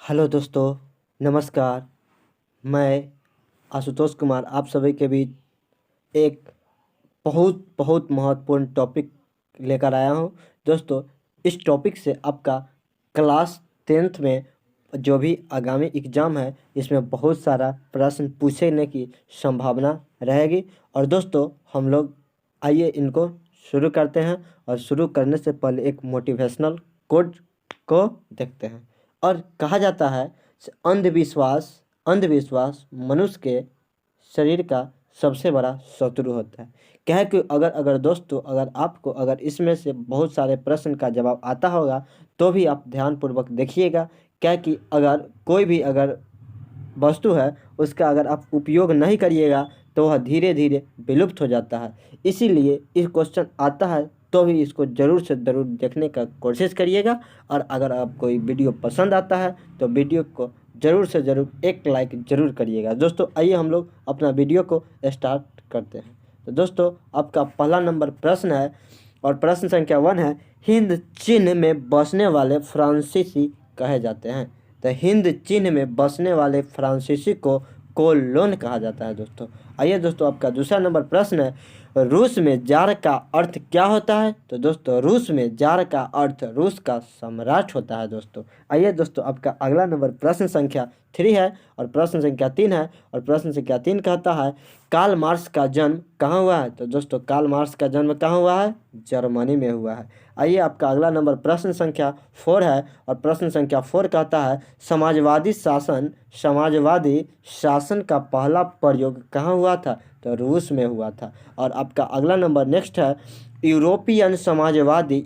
Hello दोस्तों, नमस्कार। मैं आशुतोष कुमार आप सभी के बीच एक बहुत बहुत महत्वपूर्ण टॉपिक लेकर आया हूं। दोस्तों, इस टॉपिक से आपका क्लास 10th में जो भी आगामी एग्ज़ाम है इसमें बहुत सारा प्रश्न पूछने की संभावना रहेगी। और दोस्तों, हम लोग आइए इनको शुरू करते हैं। और शुरू करने से पहले एक मोटिवेशनल कोट को देखते हैं। और कहा जाता है अंधविश्वास अंधविश्वास मनुष्य के शरीर का सबसे बड़ा शत्रु होता है। क्या है कि अगर अगर दोस्तों अगर आपको अगर इसमें से बहुत सारे प्रश्न का जवाब आता होगा तो भी आप ध्यानपूर्वक देखिएगा। क्या कि अगर कोई भी अगर वस्तु है उसका अगर आप उपयोग नहीं करिएगा तो वह धीरे धीरे विलुप्त हो जाता है। इसीलिए इस क्वेश्चन आता है तो भी इसको ज़रूर से ज़रूर देखने का कोशिश करिएगा। और अगर आपको वीडियो पसंद आता है तो वीडियो को ज़रूर से ज़रूर एक लाइक ज़रूर करिएगा। दोस्तों, आइए हम लोग अपना वीडियो को स्टार्ट करते हैं। तो दोस्तों, आपका पहला नंबर प्रश्न है और प्रश्न संख्या 1 है, हिंद चिन्ह में बसने वाले फ्रांसीसी कहे जाते हैं। तो हिंद चिन्ह में बसने वाले फ्रांसीसी को कोलोन कहा जाता है। दोस्तों, आइए दोस्तों, आपका दूसरा नंबर प्रश्न है, रूस में जार का अर्थ क्या होता है। तो दोस्तों, रूस में जार का अर्थ रूस का सम्राट होता है। दोस्तों, आइए दोस्तों, आपका अगला नंबर प्रश्न संख्या 3 है और प्रश्न संख्या 3 है और प्रश्न संख्या 3 कहता है, कार्ल मार्क्स का जन्म कहाँ हुआ है। तो दोस्तों, कार्ल मार्क्स का जन्म कहाँ हुआ है? जर्मनी में हुआ है। आइए आपका अगला नंबर प्रश्न संख्या 4 है और प्रश्न संख्या 4 कहता है, समाजवादी शासन का पहला प्रयोग कहाँ हुआ था। तो रूस में हुआ था। और आपका अगला नंबर नेक्स्ट है, यूरोपियन समाजवादी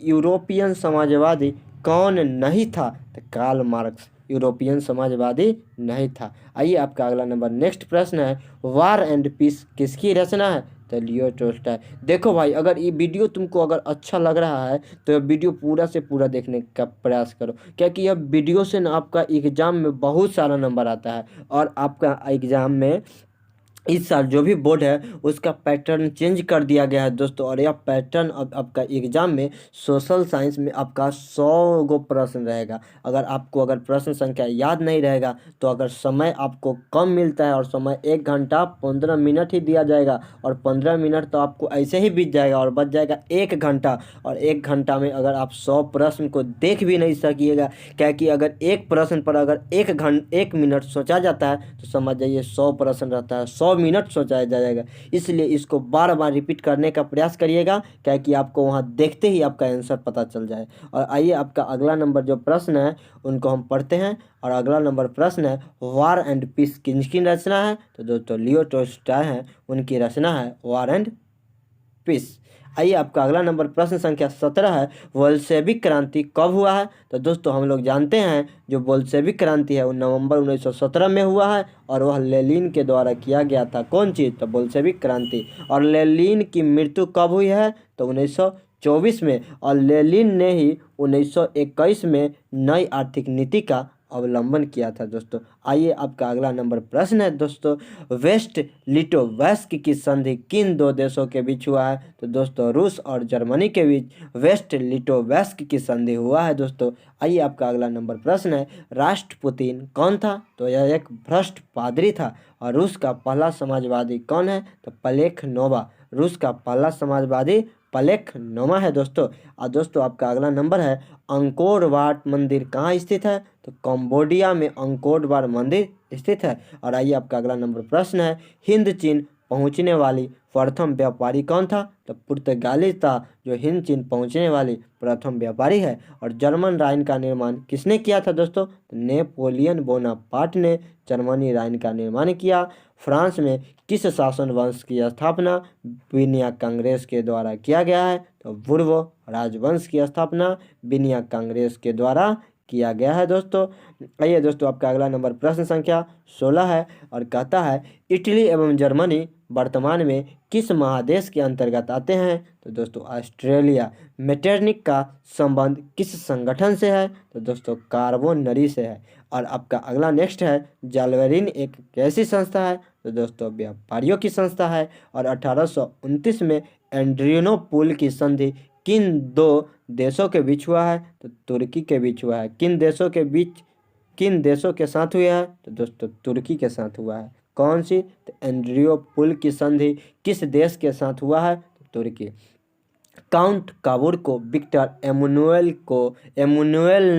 कौन नहीं था। तो कार्ल मार्क्स यूरोपियन समाजवादी नहीं था। आइए आपका अगला नंबर नेक्स्ट प्रश्न है, वार एंड पीस किसकी रचना है। तो लियो टोल्स्टॉय। देखो भाई, अगर ये वीडियो तुमको अगर अच्छा लग रहा है तो ये वीडियो पूरा से पूरा देखने का प्रयास करो, क्योंकि यह वीडियो से ना आपका एग्जाम में बहुत सारा नंबर आता है। और आपका एग्जाम में इस साल जो भी बोर्ड है उसका पैटर्न चेंज कर दिया गया है दोस्तों। और यह पैटर्न अब आपका एग्जाम में सोशल साइंस में आपका 100 गो प्रश्न रहेगा। अगर आपको अगर प्रश्न संख्या याद नहीं रहेगा तो अगर समय आपको कम मिलता है और समय 1 घंटा 15 मिनट ही दिया जाएगा और 15 मिनट तो आपको ऐसे ही बीत जाएगा और बच जाएगा 1 घंटा। और 1 घंटा में अगर आप 100 प्रश्न को देख भी नहीं सकिएगा, क्या कि अगर एक प्रश्न पर अगर 1 मिनट सोचा जाता है तो समझ जाइए 100 प्रश्न रहता है, 100 मिनट सोचा जाएगा। इसलिए इसको बार बार रिपीट करने का प्रयास करिएगा, क्या कि आपको वहाँ देखते ही आपका आंसर पता चल जाए। और आइए आपका अगला नंबर जो प्रश्न है उनको हम पढ़ते हैं। और अगला नंबर प्रश्न है, वार एंड पीस किसकी रचना है। तो दोस्तों, लियो टोल्स्टॉय हैं, उनकी रचना है वार एंड पीस। आइए आपका अगला नंबर प्रश्न संख्या 17 है, बोल्शेविक क्रांति कब हुआ है। तो दोस्तों, हम लोग जानते हैं जो बोल्शेविक क्रांति है वो नवंबर 1917 में हुआ है और वह लेनिन के द्वारा किया गया था। कौन चीज़? तो बोल्शेविक क्रांति। और लेनिन की मृत्यु कब हुई है? तो 1924 में। और लेनिन ने ही 1921 में नई आर्थिक नीति का अवलंबन किया था। दोस्तों, आइए आपका अगला नंबर प्रश्न है दोस्तों, वेस्ट लिटोवस्क की संधि किन दो देशों के बीच हुआ है। तो दोस्तों, रूस और जर्मनी के बीच वेस्ट लिटोवस्क की संधि हुआ है। दोस्तों, आइए आपका अगला नंबर प्रश्न है, राष्ट्रपुतिन कौन था। तो यह एक भ्रष्ट पादरी था। और रूस का पहला समाजवादी कौन है। तो प्लेखनोवा। रूस का पहला समाजवादी प्लेखनोवा है। दोस्तों, और दोस्तों आपका अगला नंबर है, अंकोर वाट मंदिर कहाँ स्थित है। तो कंबोडिया में अंकोर वाट मंदिर स्थित है। और आइए आपका अगला नंबर प्रश्न है, हिंद चीन पहुंचने वाली प्रथम व्यापारी कौन था। तो पुर्तगाली था जो हिंद चीन पहुंचने वाली प्रथम व्यापारी है। और जर्मन राइन का निर्माण किसने किया था। दोस्तों, तो नेपोलियन बोनापार्ट ने जर्मनी राइन का निर्माण किया। फ्रांस में किस शासन वंश की स्थापना विनिया कांग्रेस के द्वारा किया गया है। तो बुर्बो राजवंश की स्थापना विनिया कांग्रेस के द्वारा किया गया है। दोस्तों, आइए दोस्तों, आपका अगला नंबर प्रश्न संख्या 16 है और कहता है, इटली एवं जर्मनी वर्तमान में किस महादेश के अंतर्गत आते हैं। तो दोस्तों, ऑस्ट्रेलिया। मेटरनिक का संबंध किस संगठन से है। तो दोस्तों, कार्बोनरी से है। और आपका अगला नेक्स्ट है, जालवेरिन एक कैसी संस्था है। तो दोस्तों, व्यापारियों की संस्था है। और 1829 में एड्रियानोपुल की संधि किन दो देशों के बीच हुआ है। तो तुर्की के बीच हुआ है। किन देशों के बीच किन देशों के साथ हुआ है? तो दोस्तों तुर्की के साथ हुआ है। कौन सी? तो एंड्रियोपुल की संधि किस देश के साथ हुआ है? तो तुर्की। काउंट काबूर को विक्टर एमुनुएल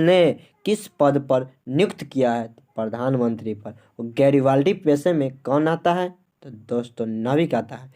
ने किस पद पर नियुक्त किया है? प्रधानमंत्री पर। गैरिबाल्डी पेशे में कौन आता है? तो दोस्तों नाविक आता है।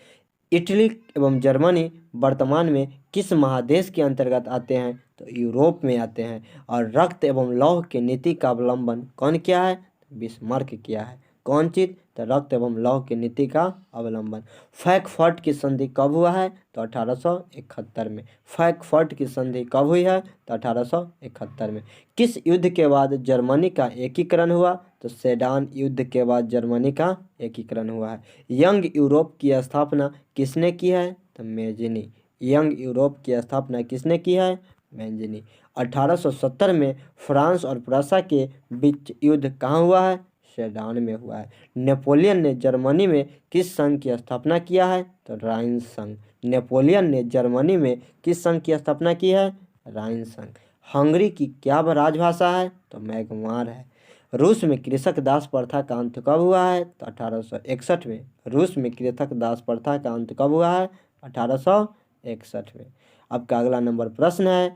इटली एवं जर्मनी वर्तमान में किस महादेश के अंतर्गत आते हैं? तो यूरोप में आते हैं। और रक्त एवं लौह की नीति का अवलंबन कौन किया है? बिस्मार्क किया है। कौन चीज? तो रक्त एवं लौह की नीति का अवलंबन। फ्रैंकफर्ट की संधि कब हुआ है? तो 1871 में। फ्रैंकफर्ट की संधि कब हुई है? तो 1871 में। किस युद्ध के बाद जर्मनी का एकीकरण हुआ? तो सेडान युद्ध के बाद जर्मनी का एकीकरण हुआ है। यंग यूरोप की स्थापना किसने की है? तो मेजिनी। यंग यूरोप की स्थापना किसने की है? मेजिनी। 1870 में फ्रांस और प्रूसिया के बीच युद्ध कहाँ हुआ है? सेडान में हुआ है। नेपोलियन ने जर्मनी में किस संघ की स्थापना किया है? तो राइन संघ। नेपोलियन ने जर्मनी में किस संघ की स्थापना की है? राइन संघ। हंगरी की क्या राजभाषा है? तो मैग्मार है। रूस में कृषक दास प्रथा का अंत कब हुआ है? तो 1861 में। रूस में कृषक दास प्रथा का अंत कब हुआ है? 1861 में। आपका अगला नंबर प्रश्न है,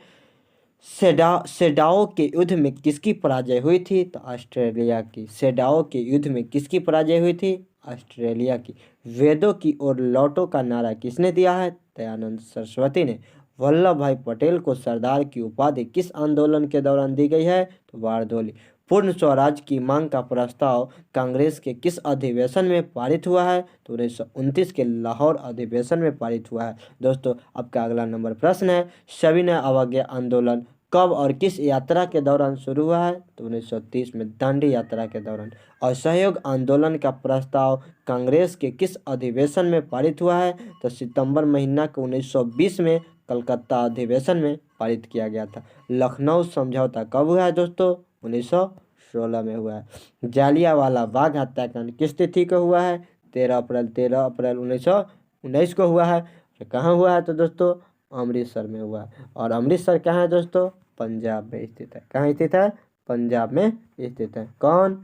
सेडाओ के युद्ध में किसकी पराजय हुई थी? तो ऑस्ट्रेलिया की। सेडाओ के युद्ध में किसकी पराजय हुई थी? ऑस्ट्रेलिया की। वेदों की ओर लौटो का नारा किसने दिया है? दयानंद सरस्वती ने। वल्लभ भाई पटेल को सरदार की उपाधि किस आंदोलन के दौरान दी गई है? तो बारदोली। पूर्ण स्वराज की मांग का प्रस्ताव कांग्रेस के किस अधिवेशन में पारित हुआ है? तो 1929 के लाहौर अधिवेशन में पारित हुआ है। दोस्तों आपका अगला नंबर प्रश्न है, सविनय अवज्ञा आंदोलन कब और किस यात्रा के दौरान शुरू हुआ है? तो 1930 में दांडी यात्रा के दौरान। असहयोग आंदोलन का प्रस्ताव कांग्रेस के किस अधिवेशन में पारित हुआ है? तो सितंबर महीना के 1920 में कलकत्ता अधिवेशन में पारित किया गया था। लखनऊ समझौता कब हुआ है दोस्तों? 1916 में हुआ है। जालियांवाला बाग हत्याकांड किस तिथि को हुआ है? 13 अप्रैल 1919 को हुआ है। कहाँ हुआ है? तो दोस्तों अमृतसर में हुआ है। और अमृतसर कहाँ है दोस्तों? पंजाब में स्थित है। कहाँ स्थित है? पंजाब में स्थित है। कौन?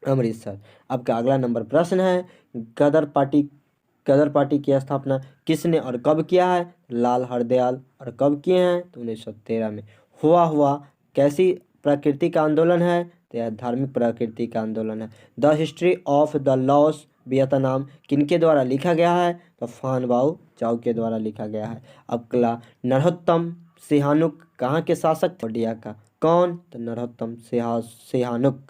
अमृतसर। आपका अगला नंबर प्रश्न है, गदर पार्टी की स्थापना किसने और कब किया है? लाल हरदयाल। और कब किए हैं? तो 1913 में। हुआ कैसी प्रकृति का आंदोलन है? तो यह धार्मिक प्रकृति का आंदोलन है। The history of the loss Vietnam किनके द्वारा लिखा गया है? तो फान बाओ चाओ के द्वारा लिखा गया है। अगला, नरोत्तम सिहानुक कहाँ के शासक? इंडिया का। कौन? तो नरोत्तम सिहानुक।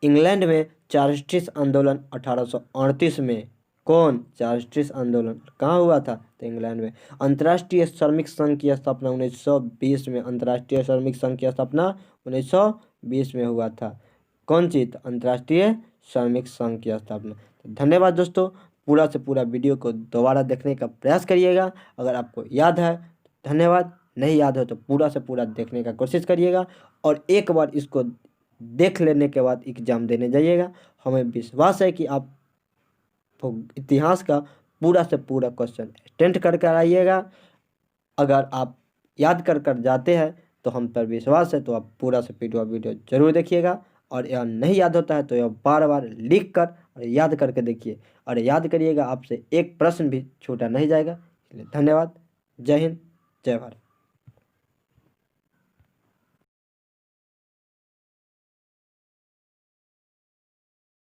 इंग्लैंड में चार्टिस्ट आंदोलन 1838 में। कौन? चार्टिस्ट आंदोलन कहाँ हुआ था? तो इंग्लैंड में। अंतर्राष्ट्रीय श्रमिक संघ की स्थापना 1920 में। अंतर्राष्ट्रीय श्रमिक संघ की स्थापना 1920 में हुआ था। कौन चीज? अंतर्राष्ट्रीय श्रमिक संघ की स्थापना। तो धन्यवाद दोस्तों, पूरा से पूरा वीडियो को दोबारा देखने का प्रयास करिएगा। अगर आपको याद है तो धन्यवाद, नहीं याद हो तो पूरा से पूरा देखने का कोशिश करिएगा। और एक बार इसको देख लेने के बाद एग्जाम देने जाइएगा। हमें विश्वास है कि आप इतिहास का पूरा से पूरा क्वेश्चन अटेम्प्ट करके आइएगा। अगर आप याद कर जाते हैं तो हम पर विश्वास है, तो आप पूरा से पूरा वीडियो जरूर देखिएगा। और यह नहीं याद होता है तो यह बार बार लिख कर और याद करके देखिए। और याद करिएगा, आपसे एक प्रश्न भी छूटा नहीं जाएगा। इसलिए धन्यवाद। जय हिंद, जय भारत।